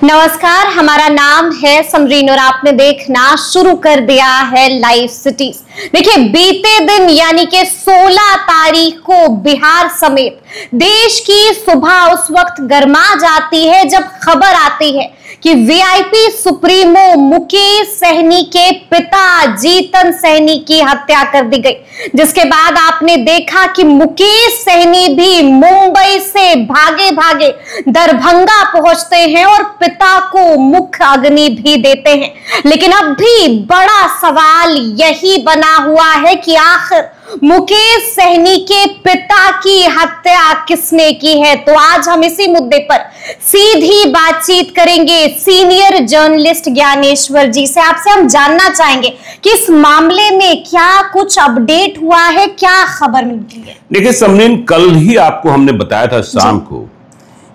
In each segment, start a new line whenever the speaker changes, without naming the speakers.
नमस्कार, हमारा नाम है समरीन और आपने देखना शुरू कर दिया है लाइव सिटीज। देखिए, बीते दिन यानी कि 16 तारीख को बिहार समेत देश की सुबह उस वक्त गर्मा जाती है जब खबर आती है कि वीआईपी सुप्रीमो मुकेश सहनी के पिता जीतन सहनी की हत्या कर दी गई, जिसके बाद आपने देखा कि मुकेश सहनी भी मुंबई से भागे भागे दरभंगा पहुंचते हैं और पिता को मुख्य अग्नि भी देते हैं। लेकिन अब भी बड़ा सवाल यही बना हुआ है कि आखिर मुकेश सहनी के पिता की हत्या किसने की है। तो आज हम इसी मुद्दे पर सीधी बातचीत करेंगे सीनियर जर्नलिस्ट ज्ञानेश्वर जी से। आपसे हम जानना चाहेंगे कि इस मामले में क्या कुछ अपडेट हुआ है, क्या खबर मिली है।
देखिए समरीन, कल ही आपको हमने बताया था शाम को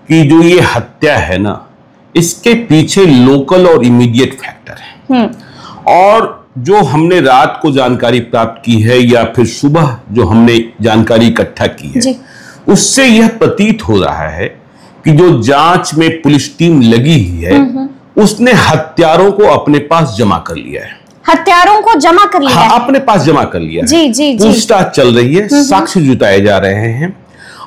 कि जो ये हत्या है ना, इसके पीछे लोकल और इमीडिएट फैक्टर है। और जो हमने रात को जानकारी प्राप्त की है या फिर सुबह जो हमने जानकारी इकट्ठा की है, उससे यह प्रतीत हो रहा है कि जो जांच में पुलिस टीम लगी हुई है उसने हत्यारों को अपने पास जमा कर लिया है।
हत्यारों को जमा कर लिया है?
अपने पास जमा कर लिया है।
जी जी जी।
पूछताछ चल रही है, साक्ष्य जुटाए जा रहे हैं।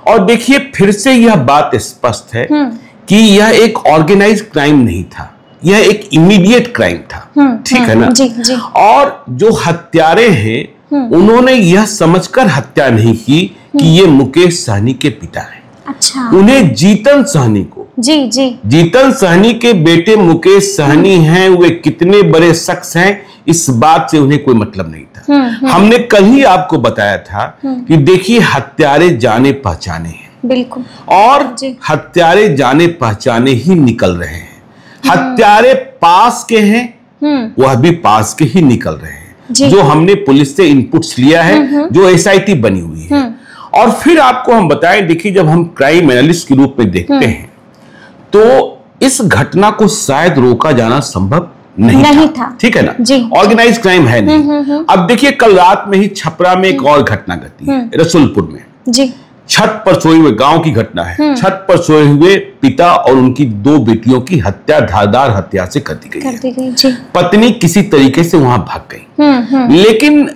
और देखिए, फिर से यह बात स्पष्ट है कि यह एक ऑर्गेनाइज्ड क्राइम नहीं था, यह एक इमीडिएट क्राइम था। ठीक है ना?
जी जी।
और जो हत्यारे हैं उन्होंने यह समझकर हत्या नहीं की कि ये मुकेश सहनी के पिता हैं।
अच्छा।
उन्हें जीतन सहनी को,
जी जी,
जीतन सहनी के बेटे मुकेश सहनी हैं, वे कितने बड़े शख्स हैं इस बात से उन्हें कोई मतलब नहीं था। हमने कल ही आपको बताया था कि देखिए, हत्यारे जाने पहचाने हैं। बिल्कुल। और हत्यारे जाने पहचाने ही निकल रहे हैं। हत्यारे पास के हैं, वह भी पास के ही निकल रहे हैं। जो हमने पुलिस से इनपुट्स लिया है, जो एसआईटी बनी हुई है। और फिर आपको हम बताएं, देखिए, जब हम क्राइम एनालिस्ट के रूप में देखते हैं तो इस घटना को शायद रोका जाना संभव नहीं था। ठीक है ना? ऑर्गेनाइज क्राइम है नहीं। अब देखिए, कल रात में ही छपरा में एक और घटना घटी है, रसूलपुर में। जी। छत पर सोए हुए, गांव की घटना है, छत पर सोए हुए पिता और उनकी 2 बेटियों की हत्या धारदार हत्या से कर दी गई। पत्नी किसी तरीके से वहां भाग गई। लेकिन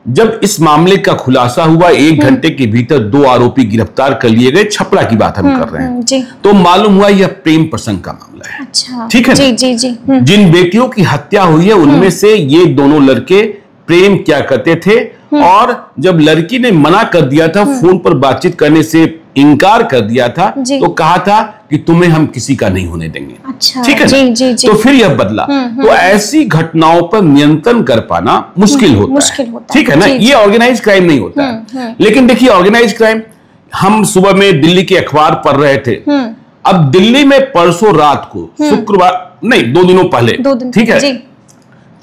जब इस मामले का खुलासा हुआ, 1 घंटे के भीतर 2 आरोपी गिरफ्तार कर लिए गए। छपरा की बात हम कर रहे हैं। तो मालूम हुआ यह प्रेम प्रसंग का मामला है। अच्छा। ठीक है? जी जी जी। जिन बेटियों की हत्या हुई है उनमें से ये दोनों लड़के प्रेम क्या करते थे, और जब लड़की ने मना कर दिया था, फोन पर बातचीत करने से इनकार कर दिया था, तो कहा था कि तुम्हें हम किसी का नहीं होने देंगे। अच्छा। ठीक है? जी जी जी। तो फिर यह बदला। तो ऐसी घटनाओं पर नियंत्रण कर पाना मुश्किल होता है। ठीक है ना? ये ऑर्गेनाइज क्राइम नहीं होता है। लेकिन देखिए, ऑर्गेनाइज क्राइम, हम सुबह में दिल्ली के अखबार पढ़ रहे थे। अब दिल्ली में परसों रात को, शुक्रवार नहीं, 2 दिनों पहले, ठीक है,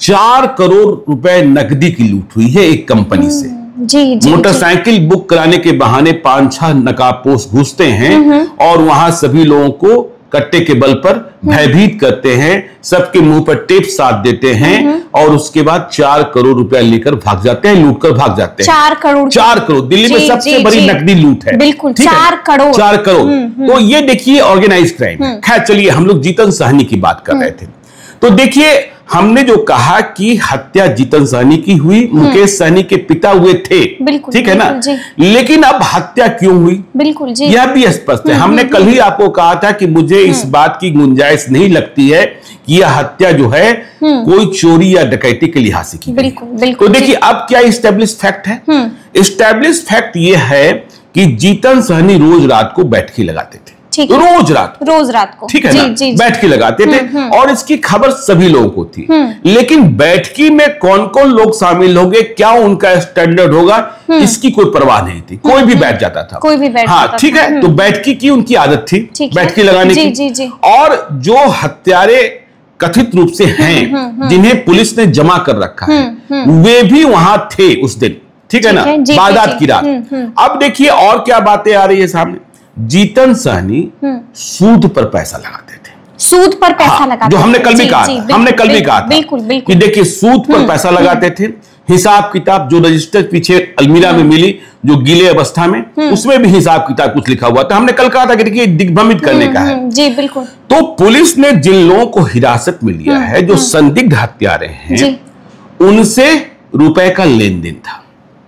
4 करोड़ रुपए नकदी की लूट हुई है एक कंपनी से। जी, मोटरसाइकिल बुक कराने के बहाने 5-6 नकाबपोश घुसते हैं और वहां सभी लोगों को कट्टे के बल पर भयभीत करते हैं, सबके मुंह पर टेप साध देते हैं और उसके बाद 4 करोड़ रुपया लेकर भाग जाते हैं, लूट कर भाग जाते हैं। 4 करोड़ दिल्ली में सबसे बड़ी नकदी लूट है। बिल्कुल। 4 करोड़। 4 करोड़। तो ये देखिए ऑर्गेनाइज क्राइम है। खैर चलिए, हम लोग जीतन सहनी की बात कर रहे थे। तो देखिए, हमने जो कहा कि हत्या जीतन सहनी की हुई, मुकेश सहनी के पिता हुए थे। ठीक है ना? लेकिन अब हत्या क्यों हुई, बिल्कुल जी, यह भी स्पष्ट है। हमने कल ही आपको कहा था कि मुझे इस बात की गुंजाइश नहीं लगती है कि यह हत्या जो है कोई चोरी या डकैती के लिहाज से की गई। तो देखिए, अब क्या इस्टेब्लिश फैक्ट है? इस्टेब्लिश फैक्ट यह है कि जीतन सहनी रोज रात को बैठकी लगाते थे। रोज रात को। ठीक है ना? बैठकी लगाते थे और इसकी खबर सभी लोगों को थी। लेकिन बैठकी में कौन कौन लोग शामिल होंगे, क्या उनका स्टैंडर्ड होगा, इसकी कोई परवाह नहीं थी। कोई भी बैठ जाता था, कोई भी बैठ जाता था। ठीक है? तो बैठकी की उनकी आदत थी, बैठकी लगाने की। और जो हत्यारे कथित रूप से हैं, जिन्हें पुलिस ने जमा कर रखा है, वे भी वहां थे उस दिन। ठीक है ना? वारदात की रात। अब देखिए, और क्या बातें आ रही है सामने। जीतन सहनी सूद पर पैसा लगाते थे। सूद पर पैसा लगाते, जो हमने कल भी कहा था। हमने कल भी कहा था कि देखिए, सूद पर पैसा लगाते थे। हिसाब किताब जो रजिस्टर पीछे अलमीरा में मिली, जो गीले अवस्था में, उसमें भी हिसाब किताब कुछ लिखा हुआ था। हमने कल कहा था कि देखिए दिग्भ्रमित करने का है।
जी बिल्कुल।
तो पुलिस ने जिन लोगों को हिरासत में लिया है, जो संदिग्ध हत्यारे हैं, उनसे रुपए का लेन देन था।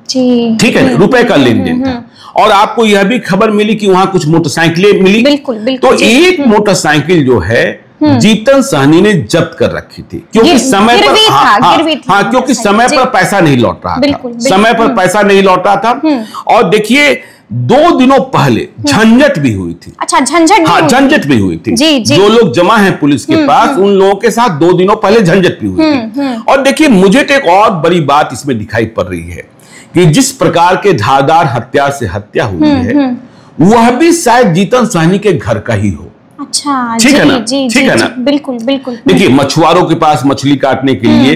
ठीक है, रुपए का लेन देन था। और आपको यह भी खबर मिली कि वहां कुछ मोटरसाइकिलें मिली।
बिल्कुल, बिल्कुल,
तो एक मोटरसाइकिल जो है जीतन सहनी ने जब्त कर रखी थी, क्योंकि समय पर क्योंकि समय पर पैसा नहीं लौट रहा था, समय पर पैसा नहीं लौट रहा था। और देखिए 2 दिनों पहले झंझट भी हुई थी।
अच्छा, झंझट
भी हुई थी।
जी, जी।
जो लोग जमा हैं पुलिस के पास, उन लोगों के साथ 2 दिनों पहले झंझट भी हुई थी। और देखिए मुझे तो एक और बड़ी बात इसमें दिखाई पड़ रही है कि जिस प्रकार के धारदार हथियार से हत्या हुई है, वह भी शायद जीतन सहनी के घर का ही हो।
अच्छा,
ठीक है ना?
ठीक है ना? बिल्कुल बिल्कुल।
देखिए मछुआरों के पास मछली काटने के लिए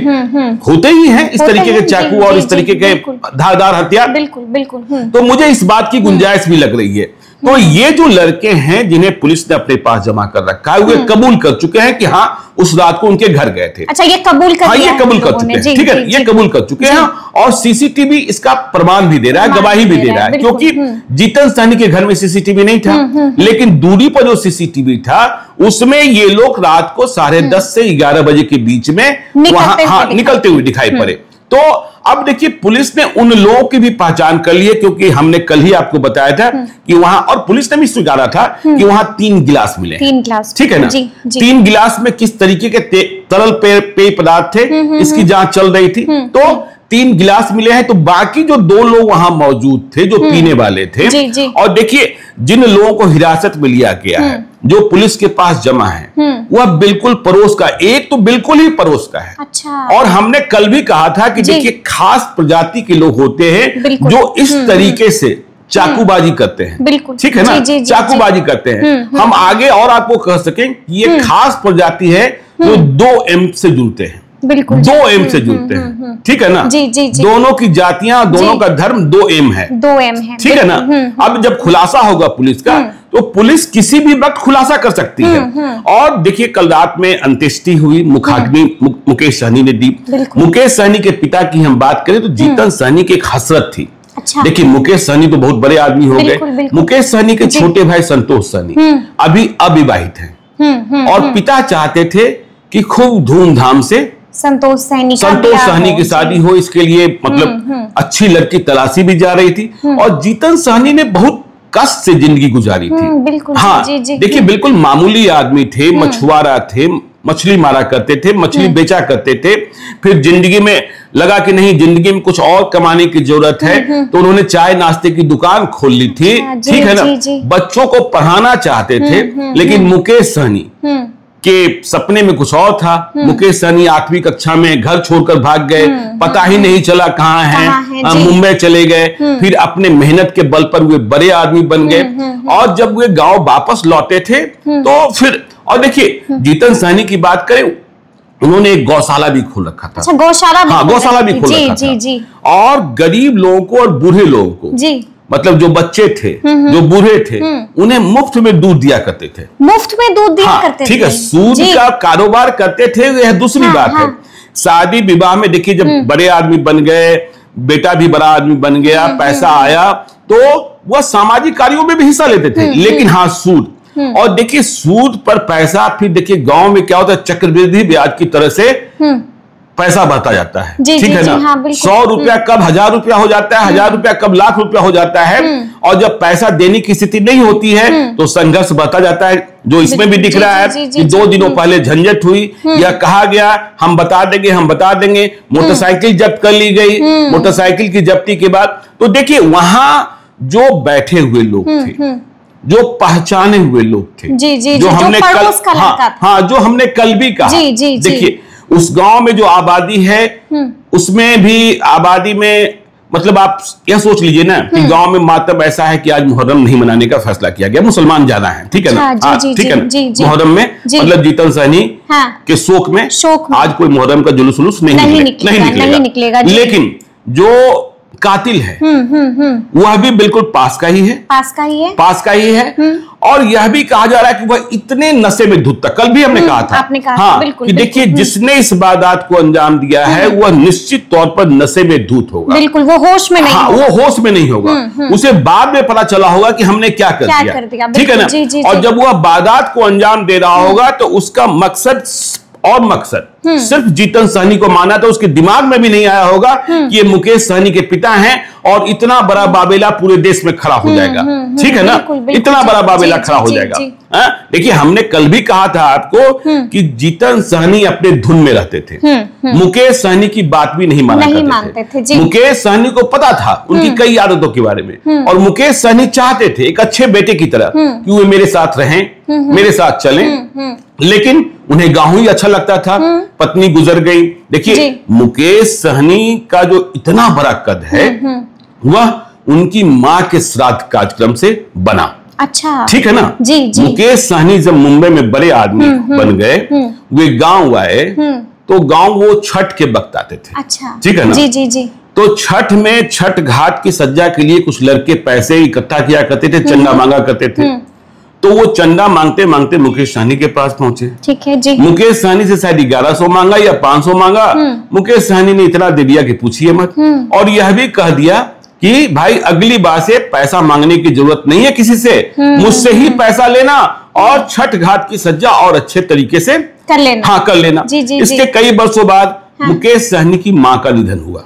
होते ही हैं इस तरीके के चाकू और इस तरीके के धारदार हथियार।
बिल्कुल बिल्कुल।
तो मुझे इस बात की गुंजाइश भी लग रही है। तो ये जो लड़के हैं जिन्हें पुलिस ने अपने पास जमा कर रखा है, वे कबूल कर चुके हैं कि हाँ उस रात को उनके घर गए थे।
अच्छा, ये कबूल कर
ये कबूल कर चुके हैं। ठीक है, ये कबूल कर चुके हैं। और सीसीटीवी इसका प्रमाण भी दे रहा है, गवाही भी दे रहा है, क्योंकि जीतन सहनी के घर में सीसीटीवी नहीं था, लेकिन दूरी पर जो सीसीटीवी था उसमें ये लोग रात को 10:30 से 11 बजे के बीच में वहां निकलते हुए दिखाई पड़े। तो अब देखिए पुलिस ने उन लोगों की भी पहचान कर ली है, क्योंकि हमने कल ही आपको बताया था कि वहां, और पुलिस ने भी स्वीकारा था कि वहां 3 गिलास मिले।
3 गिलास,
ठीक है ना? 3 गिलास में किस तरीके के तरल पेय पदार्थ थे, इसकी जांच चल रही थी। तो 3 गिलास मिले हैं। तो बाकी जो 2 लोग वहां मौजूद थे जो पीने वाले थे, और देखिए जिन लोगों को हिरासत में लिया गया है, जो पुलिस के पास जमा है, वह बिल्कुल पड़ोस का, एक तो बिल्कुल ही पड़ोस का है।
अच्छा।
और हमने कल भी कहा था कि देखिए खास प्रजाति के लोग होते हैं जो इस तरीके से चाकूबाजी करते हैं।
बिल्कुल।
ठीक है ना? चाकूबाजी करते हैं। हम आगे और आपको कह सकें कि ये खास प्रजाति है जो 2M से जुड़ते हैं।
बिल्कुल,
2M से जुड़ते हैं। ठीक है ना?
जी, जी, जी।
दोनों की जातियां, दोनों का धर्म 2M है।
2M है।
ठीक है ना? अब जब खुलासा होगा पुलिस का, तो पुलिस किसी भी वक्त खुलासा कर सकती है। और देखिए कल रात में अंत्येष्टि हुई, मुखाग्नि मुकेश सहनी ने दी। मुकेश सहनी के पिता की हम बात करें तो जीतन सहनी की एक हसरत थी।
अच्छा।
देखिए मुकेश सहनी तो बहुत बड़े आदमी हो गए। मुकेश सहनी के छोटे भाई संतोष सहनी अभी अविवाहित हैं, और पिता चाहते थे कि खूब धूमधाम से संतोष सहनी की शादी हो। इसके लिए मतलब अच्छी लड़की तलाशी भी जा रही थी, और जीतन सहनी ने बहुत कष्ट से जिंदगी गुजारी थी।
बिल्कुल।
हाँ, देखिए बिल्कुल मामूली आदमी थे, मछुआरा थे, मछली मारा करते थे, मछली बेचा करते थे। फिर जिंदगी में लगा कि नहीं, जिंदगी में कुछ और कमाने की जरूरत है, तो उन्होंने चाय नाश्ते की दुकान खोल ली थी। ठीक है ना? बच्चों को पढ़ाना चाहते थे, लेकिन मुकेश सहनी के सपने में कुछ और था। मुकेश सहनी 8वीं कक्षा में घर छोड़कर भाग गए, पता ही नहीं चला कहाँ हैं, मुंबई चले गए। फिर अपने मेहनत के बल पर वे बड़े आदमी बन गए, और जब वे गांव वापस लौटे थे तो फिर, और देखिए जीतन सहनी की बात करें, उन्होंने एक गौशाला भी खोल रखा था।
अच्छा, गौशाला भी खोल
रखा था। और गरीब लोगों को और बूढ़े लोगों को, मतलब जो बच्चे थे, जो बूढ़े थे, उन्हें मुफ्त में दूध दिया करते थे।
मुफ्त में दूध दिया करते थे।
ठीक है, सूद का कारोबार करते थे, यह दूसरी बात है। शादी विवाह में देखिए जब बड़े आदमी बन गए, बेटा भी बड़ा आदमी बन गया, पैसा आया, तो वह सामाजिक कार्यों में भी हिस्सा लेते थे। लेकिन हाँ, सूद, और देखिए सूद पर पैसा, फिर देखिए गांव में क्या होता है, चक्रवृद्धि ब्याज की तरह से पैसा बढ़ता जाता है। ठीक है ना? 100 रुपया कब 1000 रुपया हो जाता है, 1000 रुपया कब लाख रुपया हो जाता है। और जब पैसा देने की स्थिति नहीं होती है तो संघर्ष बढ़ता जाता है, जो इसमें भी दिख रहा है कि 2 दिनों पहले झंझट हुई। यह कहा गया हम बता देंगे, मोटरसाइकिल जब्त कर ली गई। मोटरसाइकिल की जब्ती के बाद तो देखिए वहां जो बैठे हुए लोग थे, जो पहचाने हुए लोग थे, जो हमने कल भी कहा। देखिए उस गांव में जो आबादी है, उसमें भी आबादी में, मतलब आप यह सोच लीजिए ना कि गांव में मातम ऐसा है कि आज मुहर्रम नहीं मनाने का फैसला किया गया, मुसलमान ज्यादा हैं। ठीक है ना? ठीक है ना? मुहर्रम में मतलब जीतन सहनी के शोक में आज कोई मुहर्रम का जुलूस नहीं निकलेगा। लेकिन जो कातिल है वह भी बिल्कुल पास का ही है, पास का ही है। और यह भी कहा जा रहा है कि वह इतने नशे में धुत था, कल भी हमने कहा था,
आपने कहा
हाँ,
बिल्कुल,
कि देखिए जिसने इस वारदात को अंजाम दिया है वह निश्चित तौर पर नशे में धुत होगा,
बिल्कुल वो होश में नहीं,
हाँ, वो होश में नहीं होगा। उसे बाद में पता चला होगा कि हमने क्या कर दिया, ठीक है ना।
जी, जी,
और
जी।
जब वह वारदात को अंजाम दे रहा होगा तो उसका मकसद सिर्फ जीतन सहनी को माना, तो उसके दिमाग में भी नहीं आया होगा कि ये मुकेश सहनी के पिता हैं और इतना बड़ा बाबेला पूरे देश में खड़ा हो जाएगा, ठीक है ना, इतना बड़ा बाबेला खड़ा हो जाएगा। देखिए हमने कल भी कहा था आपको कि जीतन सहनी अपने धुन में रहते थे, मुकेश सहनी की बात भी नहीं माना करते थे। मुकेश सहनी को पता था उनकी कई आदतों के बारे में, और मुकेश सहनी चाहते थे एक अच्छे बेटे की तरह कि वे मेरे साथ रहें, मेरे साथ चलें, लेकिन उन्हें गांव ही अच्छा लगता था। पत्नी गुजर गई। देखिए मुकेश सहनी का जो इतना बड़ा कद है वह उनकी मां के श्राद्ध कार्यक्रम से बना,
अच्छा,
ठीक है ना।
जी, जी।
मुकेश सहनी जब मुंबई में बड़े आदमी बन गए, वे गांव आए, तो गांव वो छठ के वक्त आते थे,
अच्छा,
ठीक है ना।
जी, जी, जी।
तो छठ में छठ घाट की सज्जा के लिए कुछ लड़के पैसे इकट्ठा किया करते थे, चंदा मांगा करते थे। तो वो चंदा मांगते मांगते मुकेश सहनी के पास पहुंचे, ठीक है जी। मुकेश सहनी से शायद 1100 मांगा या 500 मांगा। मुकेश सहनी ने इतना दे दिया कि पूछिए मत, और यह भी कह दिया कि भाई अगली बार से पैसा मांगने की जरूरत नहीं है किसी से, मुझसे ही पैसा लेना और छठ घाट की सज्जा और अच्छे तरीके से कर लेना, हाँ कर लेना। जी, जी, इसके कई वर्षों बाद मुकेश सहनी की मां का निधन हुआ,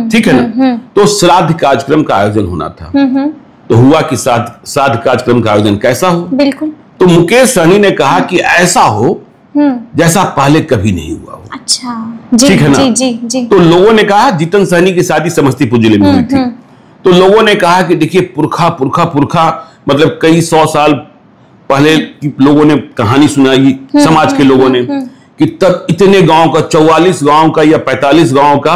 ठीक है ना। तो श्राद्ध कार्यक्रम का आयोजन होना था, तो हुआ कि श्राद्ध कार्यक्रम का आयोजन कैसा हो, बिल्कुल। तो मुकेश सहनी ने कहा कि ऐसा हो जैसा पहले कभी नहीं हुआ हो, अच्छा, ठीक है ना। जी, जी, जी। तो लोगों ने कहा, जीतन सहनी की शादी समस्तीपुर जिले में हुई थी, तो लोगों ने कहा कि देखिए पुरखा मतलब कई 100 साल पहले लोगों ने कहानी सुनाई, समाज के लोगों ने, कि तब इतने गांव का 44 गांव का या 45 गांव का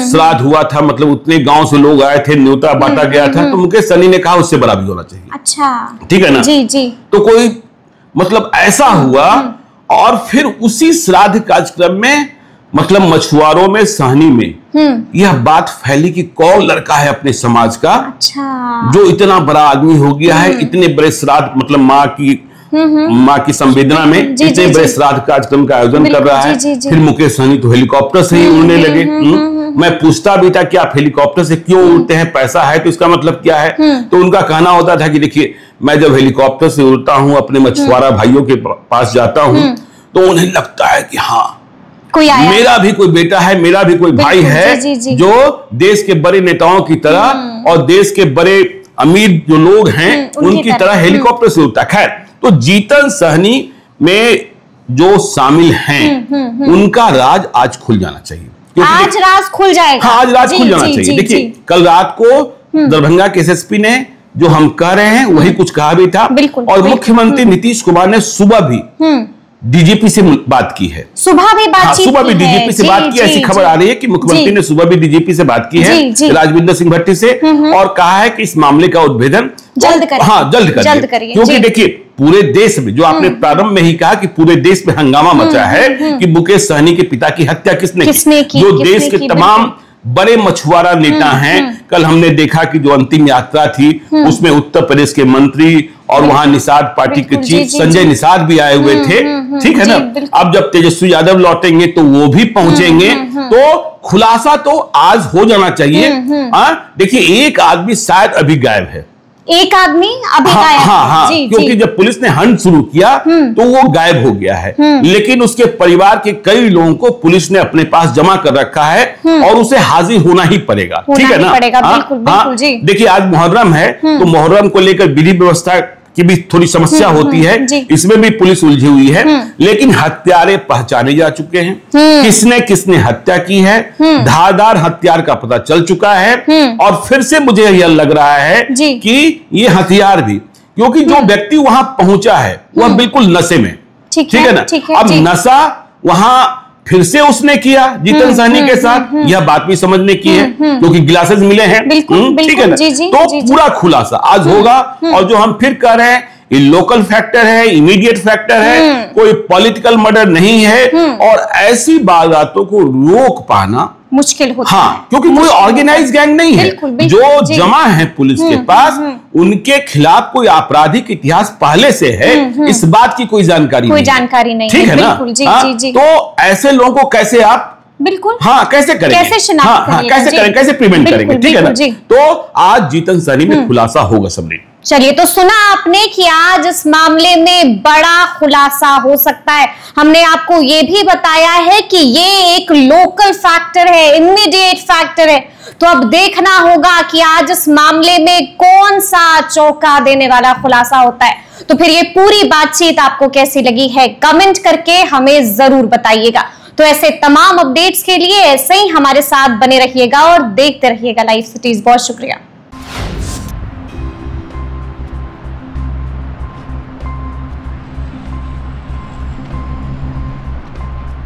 श्राद्ध हुआ था, मतलब उतने गांव से लोग आए थे, न्योता बांटा गया था। तो मुकेश सहनी ने कहा उससे बड़ा भी होना चाहिए, अच्छा, ठीक है ना। जी, जी। तो कोई मतलब ऐसा हुआ, और फिर उसी श्राद्ध कार्यक्रम में मतलब मछुआरों में, सहनी में यह बात फैली कि कौन लड़का है अपने समाज का, अच्छा, जो इतना बड़ा आदमी हो गया है, इतने बड़े श्राद्ध मतलब माँ की संवेदना में इतने बड़े श्राद्ध कार्यक्रम का आयोजन कर रहा है। फिर मुकेश सहनी तो हेलीकॉप्टर से ही उड़ने लगे। मैं पूछता भी था कि आप हेलीकॉप्टर से क्यों उड़ते हैं, पैसा है तो इसका मतलब क्या है। तो उनका कहना होता था कि देखिए मैं जब हेलीकॉप्टर से उड़ता हूँ, अपने मछुआरा भाइयों के पास जाता हूँ, तो उन्हें लगता है कि हाँ कोई आया, मेरा भी कोई बेटा है, मेरा भी कोई भाई है, जी, जी, जी। जो देश के बड़े नेताओं की तरह और देश के बड़े अमीर जो लोग हैं उनकी तरह हेलीकॉप्टर से उड़ता। खैर, तो जीतन सहनी में जो शामिल हैं उनका राज आज खुल जाना चाहिए,
आज राज खुल जाएगा,
हाँ आज राज खुल जाना चाहिए। देखिए कल रात को दरभंगा के एसएसपी ने जो हम कह रहे हैं वही कुछ कहा भी था, और मुख्यमंत्री नीतीश कुमार ने सुबह भी डीजीपी से बात की है, सुबह भी डीजीपी से बात की। ऐसी खबर आ रही है कि मुख्यमंत्री ने सुबह भी डीजीपी से बात की है, राजविंदर सिंह भट्टी से, और कहा है कि इस मामले का उद्भेदन जल्द करिए, क्योंकि देखिए पूरे देश में, जो आपने प्रारंभ में ही कहा कि पूरे देश में हंगामा मचा है कि मुकेश सहनी के पिता की हत्या किसने की, जो देश के तमाम बड़े मछुआरा नेता हैं। कल हमने देखा कि जो अंतिम यात्रा थी उसमें उत्तर प्रदेश के मंत्री और वहां निषाद पार्टी के चीफ संजय निषाद भी आए हुए थे, ठीक है ना। अब जब तेजस्वी यादव लौटेंगे तो वो भी पहुंचेंगे, तो खुलासा तो आज हो जाना चाहिए। देखिए एक आदमी शायद अभी गायब है, एक आदमी अभी गायब, हाँ, क्योंकि जब पुलिस ने हंट शुरू किया तो वो गायब हो गया है, लेकिन उसके परिवार के कई लोगों को पुलिस ने अपने पास जमा कर रखा है और उसे हाजिर होना ही पड़ेगा, ठीक है ना। बिल्कुल, जी। देखिए आज मुहर्रम है, तो मुहर्रम को लेकर विधि व्यवस्था की भी थोड़ी समस्या होती है, इसमें भी पुलिस उलझी हुई है, लेकिन हत्यारे पहचाने जा चुके हैं, किसने हत्या की है, धारदार हथियार का पता चल चुका है, और फिर से मुझे यह लग रहा है कि ये हथियार भी, क्योंकि जो व्यक्ति वहां पहुंचा है वह बिल्कुल नशे में, ठीक है ना। अब नशा वहां फिर से उसने किया जीतन सहनी के साथ, यह बात भी समझने की है, क्योंकि ग्लासेस मिले हैं, ठीक है ना। तो पूरा खुलासा आज होगा, और जो हम फिर कह रहे हैं ये लोकल फैक्टर है, इमीडिएट फैक्टर है, कोई पॉलिटिकल मर्डर नहीं है, और ऐसी वारदातों को रोक पाना
मुश्किल होता है।
हाँ, क्योंकि कोई ऑर्गेनाइज गैंग नहीं है।
बिल्कुल, बिल्कुल,
जो
जी।
जमा है पुलिस के पास, उनके खिलाफ कोई आपराधिक इतिहास पहले से है, इस बात की कोई जानकारी नहीं, ठीक है ना?
बिल्कुल, जी,
हाँ,
जी, जी।
तो ऐसे लोगों को कैसे आप
बिल्कुल
कैसे करेंगे,
कैसे शिनाख्त करिएगा,
कैसे
जी।
करेंगे, कैसे प्रिवेंट करेंगे, ठीक है ना?
जी।
तो आज जीतन सहनी में खुलासा होगा समरीन।
चलिए, तो सुना आपने कि आज इस मामले में बड़ा खुलासा हो सकता है। हमने आपको ये भी बताया है कि ये एक लोकल फैक्टर है, इमीडिएट फैक्टर है। तो अब देखना होगा कि आज इस मामले में कौन सा चौंका देने वाला खुलासा होता है। तो फिर ये पूरी बातचीत आपको कैसी लगी है, कमेंट करके हमें जरूर बताइएगा। तो ऐसे तमाम अपडेट्स के लिए ऐसे ही हमारे साथ बने रहिएगा और देखते रहिएगा लाइव सिटीज। बहुत शुक्रिया।